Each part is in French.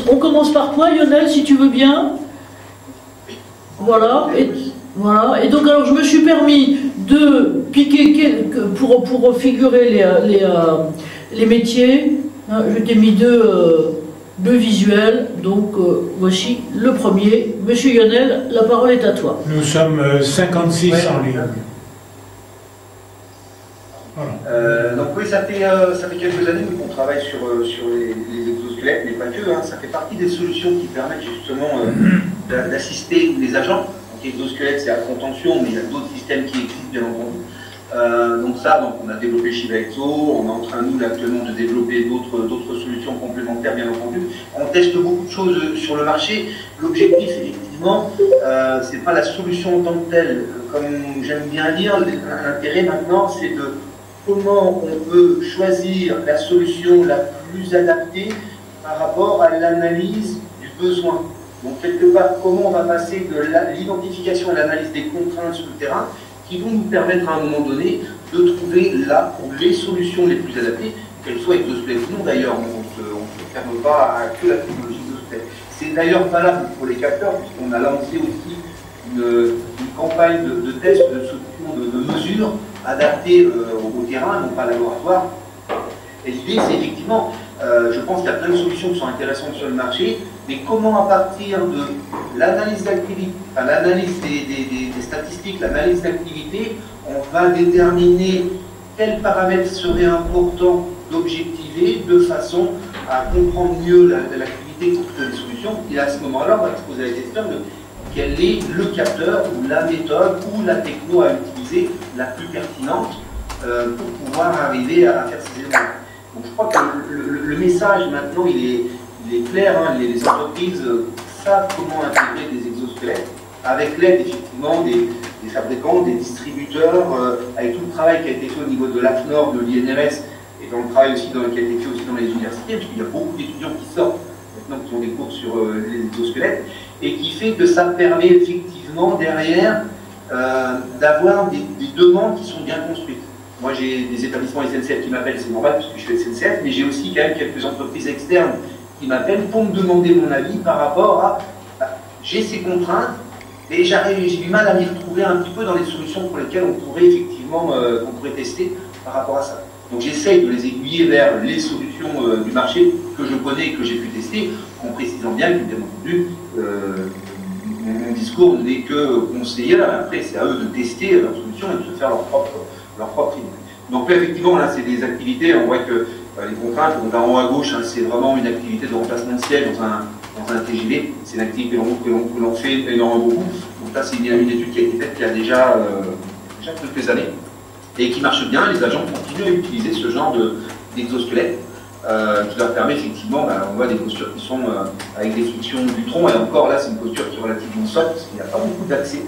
On commence par toi, Lionel, si tu veux bien. Voilà. Voilà. Et donc, alors, je me suis permis de piquer, pour figurer les métiers, hein, je t'ai mis deux visuels. Donc, voici le premier. Monsieur Lionel, la parole est à toi. Nous sommes 56 en ligne. Voilà. Donc oui, ça fait quelques années qu'on travaille sur les exosquelettes, mais pas que, hein. Ça fait partie des solutions qui permettent justement d'assister les agents. Donc l'exosquelette, c'est à contention, mais il y a d'autres systèmes qui existent, bien entendu. Donc on a développé Shiva Exo, on est en train, nous, actuellement, de développer d'autres solutions complémentaires, bien entendu. On teste beaucoup de choses sur le marché. L'objectif, effectivement, c'est pas la solution en tant que telle. Comme j'aime bien dire, l'intérêt maintenant, c'est de comment on peut choisir la solution la plus adaptée par rapport à l'analyse du besoin. Donc, quelque part, comment on va passer de l'identification à l'analyse des contraintes sur le terrain qui vont nous permettre à un moment donné de trouver là les solutions les plus adaptées, qu'elles soient exosquelettes ou non d'ailleurs. On ne ferme pas à que la technologie exosquelette. C'est d'ailleurs valable pour les capteurs, puisqu'on a lancé aussi une campagne de tests, de mesures adaptées au terrain, non pas à laboratoire. Et l'idée, c'est effectivement, je pense qu'il y a plein de solutions qui sont intéressantes sur le marché, mais comment à partir de l'analyse d'activité, enfin, l'analyse des statistiques, l'analyse d'activité, on va déterminer quels paramètres seraient importants d'objectiver de façon à comprendre mieux l'activité pour trouver des solutions. Et à ce moment-là, on va exposer à la question de quel est le capteur ou la méthode ou la techno à utiliser la plus pertinente pour pouvoir arriver à faire ces éléments. Donc je crois que le message maintenant il est clair, hein. Les entreprises savent comment intégrer des exosquelettes avec l'aide effectivement des fabricants, des distributeurs, avec tout le travail qui a été fait au niveau de l'AFNOR, de l'INRS et dans le travail aussi qui a été fait aussi dans les universités, parce qu'il y a beaucoup d'étudiants qui sortent maintenant qui ont des cours sur les exosquelettes, et qui fait que ça permet effectivement derrière d'avoir des demandes qui sont bien construites. Moi j'ai des établissements SNCF qui m'appellent, c'est normal parce que je suis SNCF, mais j'ai aussi quand même quelques entreprises externes qui m'appellent pour me demander mon avis par rapport à j'ai ces contraintes et j'ai du mal à m'y retrouver un petit peu dans les solutions pour lesquelles on pourrait effectivement qu'on pourrait tester par rapport à ça. Donc j'essaye de les aiguiller vers les solutions du marché que je connais et que j'ai pu tester, en précisant bien que, bien entendu, mon discours n'est que conseiller. Après, c'est à eux de tester leurs solutions et de se faire leur propre idée. Donc là, effectivement, là, c'est des activités, on voit que les contraintes, donc en haut à gauche, hein, c'est vraiment une activité de remplacement de siège dans un TGV. C'est une activité que l'on fait énormément beaucoup. Donc là, c'est une étude qui a été faite il y a déjà quelques années et qui marche bien. Les agents continuent à utiliser ce genre d'exosquelette qui leur permet effectivement, on voit des postures qui sont avec des frictions du tronc, et encore là, c'est une posture qui est relativement sotte, parce qu'il n'y a pas beaucoup d'accès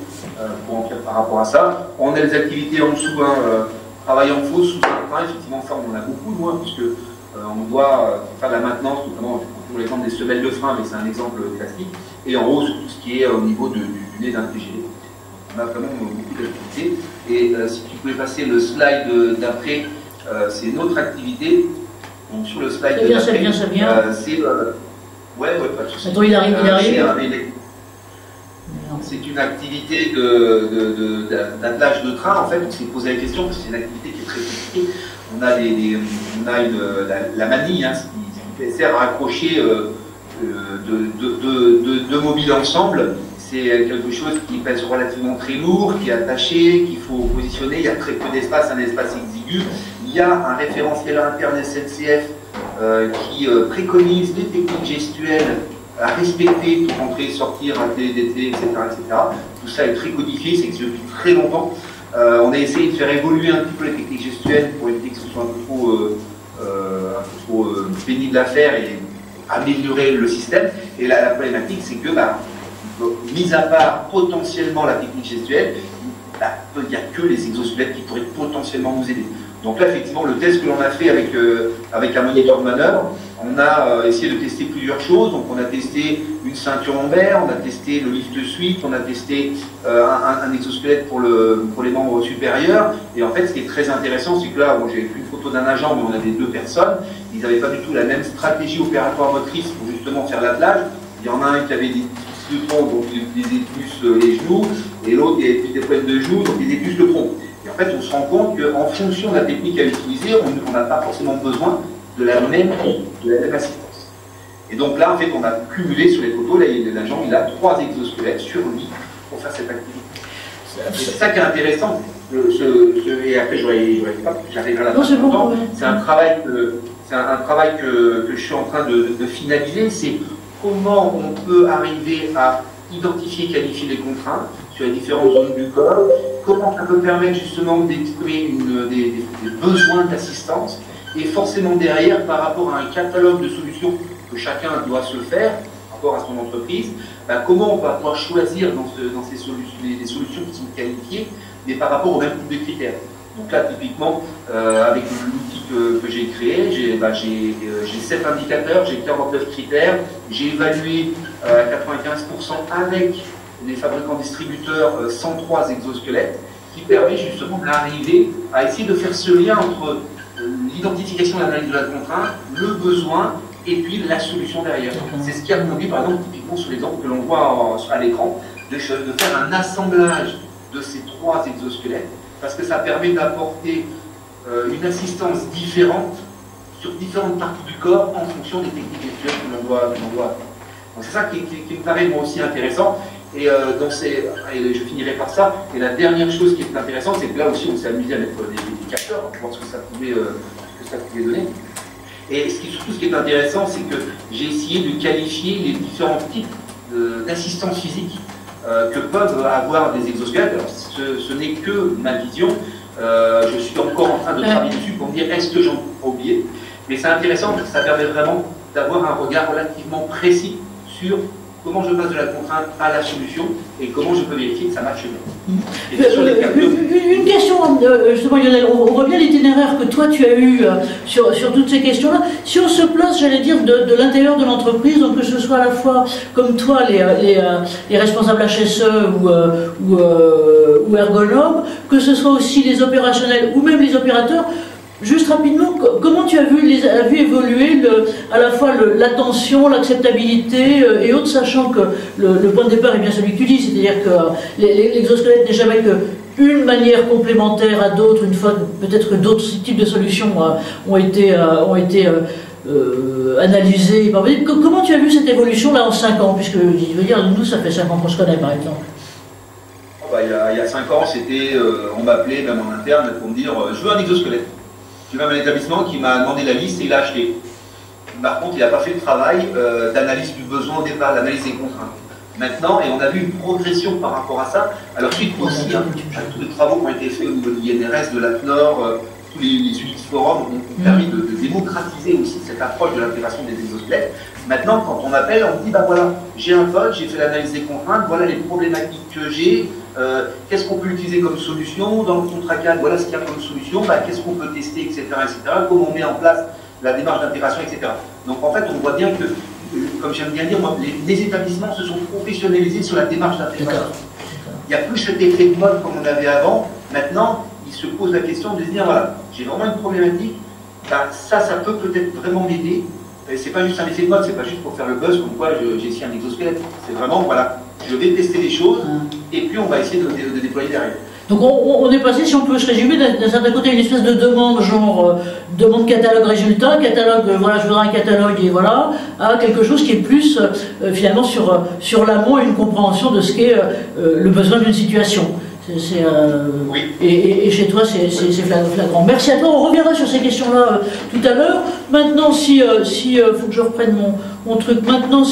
pour en faire par rapport à ça. On a des activités en dessous, travail en fosse, sous un train, effectivement, ça on en a beaucoup moins, puisque on doit faire de la maintenance, notamment, je prends toujours l'exemple des semelles de frein, mais c'est un exemple classique, et en haut, sur tout ce qui est au niveau du nez d'un TGV. On a vraiment beaucoup d'activités, et si tu pouvais passer le slide d'après, c'est une autre activité. Donc sur le slide d'après, ça vient. C'est ouais, pas de souci. Attends, il arrive. C'est une activité d'attelage de train, en fait. On s'est posé la question, parce que c'est une activité qui est très compliquée. On a la manille, hein, qui sert à accrocher deux mobiles ensemble. C'est quelque chose qui pèse relativement très lourd, qui est attaché, qu'il faut positionner. Il y a très peu d'espace, un espace exigu. Il y a un référentiel interne SNCF qui préconise des techniques gestuelles à respecter pour entrer, sortir, atteler, etc., etc. Tout ça est très codifié, c'est existe depuis très longtemps. On a essayé de faire évoluer un petit peu les techniques gestuelles pour éviter que ce soit un peu trop pénible à faire et améliorer le système. Et là, la problématique, c'est que, mis à part potentiellement la technique gestuelle, il n'y a que les exosquelettes qui pourraient potentiellement nous aider. Donc là, effectivement, le test que l'on a fait avec un moniteur de manœuvre, on a essayé de tester plusieurs choses. Donc on a testé une ceinture lombaire, on a testé le lift suite, on a testé un exosquelette pour les membres supérieurs. Et en fait, ce qui est très intéressant, c'est que là, j'ai fait une photo d'un agent, mais on avait deux personnes. Ils n'avaient pas du tout la même stratégie opératoire motrice pour justement justement faire l'attelage. Il y en a un qui avait des plus de tronc, donc il utilisait plus les genoux, et l'autre qui avait plus des pointes de joues, donc il utilisait plus le tronc. Et en fait, on se rend compte qu'en fonction de la technique à utiliser, on n'a pas forcément besoin de la même assistance. Et donc là, en fait, on a cumulé sur les photos, là, l'agent, il a 3 exosquelettes sur lui pour faire cette activité. C'est ça qui est intéressant. Et après, j'arriverai à la fin. C'est un travail que je suis en train de finaliser. C'est comment on peut arriver à identifier et qualifier les contraintes sur les différentes zones du corps, comment ça peut permettre justement d'exprimer des besoins d'assistance, et forcément derrière, par rapport à un catalogue de solutions que chacun doit se faire, par rapport à son entreprise, comment on va pouvoir choisir dans ces solutions, les solutions qui sont qualifiées, mais par rapport au même type de critères. Donc là, typiquement, avec l'outil que j'ai créé, j'ai 7 indicateurs, j'ai 49 critères, j'ai évalué à 95% avec les fabricants distributeurs 103 exosquelettes, qui permet justement d'arriver à essayer de faire ce lien entre l'identification et l'analyse de la contrainte, le besoin, et puis la solution derrière. C'est ce qui a conduit, par exemple, typiquement sur l'exemple que l'on voit à l'écran, de faire un assemblage de ces 3 exosquelettes, parce que ça permet d'apporter une assistance différente sur différentes parties du corps en fonction des techniques virtuelles que l'on doit apprendre. Donc c'est ça qui me paraît moi aussi intéressant, et je finirai par ça. Et la dernière chose qui est intéressante, c'est que là aussi on s'est amusé à mettre des capteurs pour voir ce que ça pouvait donner. Et surtout ce qui est intéressant, c'est que j'ai essayé de qualifier les différents types d'assistance physique que peuvent avoir des exosquelettes. Alors, ce n'est que ma vision. Je suis encore en train de travailler dessus pour me dire est-ce que j'en ai oublié. Mais c'est intéressant parce que ça permet vraiment d'avoir un regard relativement précis sur comment je passe de la contrainte à la solution et comment je peux vérifier que ça marche bien. Une question, justement, Lionel, on voit bien l'itinéraire que toi tu as eu sur toutes ces questions-là. Si on se place, j'allais dire, de l'intérieur de l'entreprise, donc que ce soit à la fois, comme toi, les responsables HSE ou ergonomes, que ce soit aussi les opérationnels ou même les opérateurs, juste rapidement, comment tu as vu évoluer à la fois l'attention, l'acceptabilité et autres, sachant que le point de départ est bien celui que tu dis, c'est-à-dire que l'exosquelette n'est jamais qu'une manière complémentaire à d'autres, une fois peut-être que d'autres types de solutions ont été analysées. Comment tu as vu cette évolution là en 5 ans, puisque je veux dire, nous ça fait 5 ans qu'on se connaît par exemple. Il y a 5 ans, on m'appelait même en interne pour me dire je veux un exosquelette. J'ai même un établissement qui m'a demandé la liste et il l'a acheté. Par contre, il n'a pas fait le travail d'analyse du besoin au départ, d'analyse des contraintes. Maintenant, et on a vu une progression par rapport à ça. Alors suite aussi, tous les travaux qui ont été faits au niveau de l'INRS, de l'AFNOR, tous les outils forums ont permis de démocratiser aussi cette approche de l'intégration des exosquelettes. Maintenant, quand on appelle, on dit, voilà, j'ai un pote, j'ai fait l'analyse des contraintes, voilà les problématiques que j'ai, qu'est-ce qu'on peut utiliser comme solution, dans le contrat cadre, voilà ce qu'il y a comme solution, qu'est-ce qu'on peut tester, etc., comment on met en place la démarche d'intégration, etc. Donc en fait, on voit bien que, comme j'aime bien dire, moi, les établissements se sont professionnalisés sur la démarche d'intégration. Il n'y a plus cet effet de mode comme on avait avant. Maintenant, ils se posent la question de se dire, voilà, j'ai vraiment une problématique, ça peut peut-être vraiment m'aider. C'est pas juste un effet de mode, c'est pas juste pour faire le buzz comme quoi j'ai essayé un exosquelette. C'est vraiment, voilà, je vais tester les choses et puis on va essayer de déployer derrière. Donc on est passé, si on peut se résumer, d'un certain côté une espèce de demande, genre demande catalogue résultat, catalogue, voilà, je voudrais un catalogue et voilà, à quelque chose qui est plus finalement sur l'amont et une compréhension de ce qu'est le besoin d'une situation. Oui. Et chez toi, c'est flagrant. Merci à toi. On reviendra sur ces questions-là tout à l'heure. Maintenant, faut que je reprenne mon truc. Maintenant,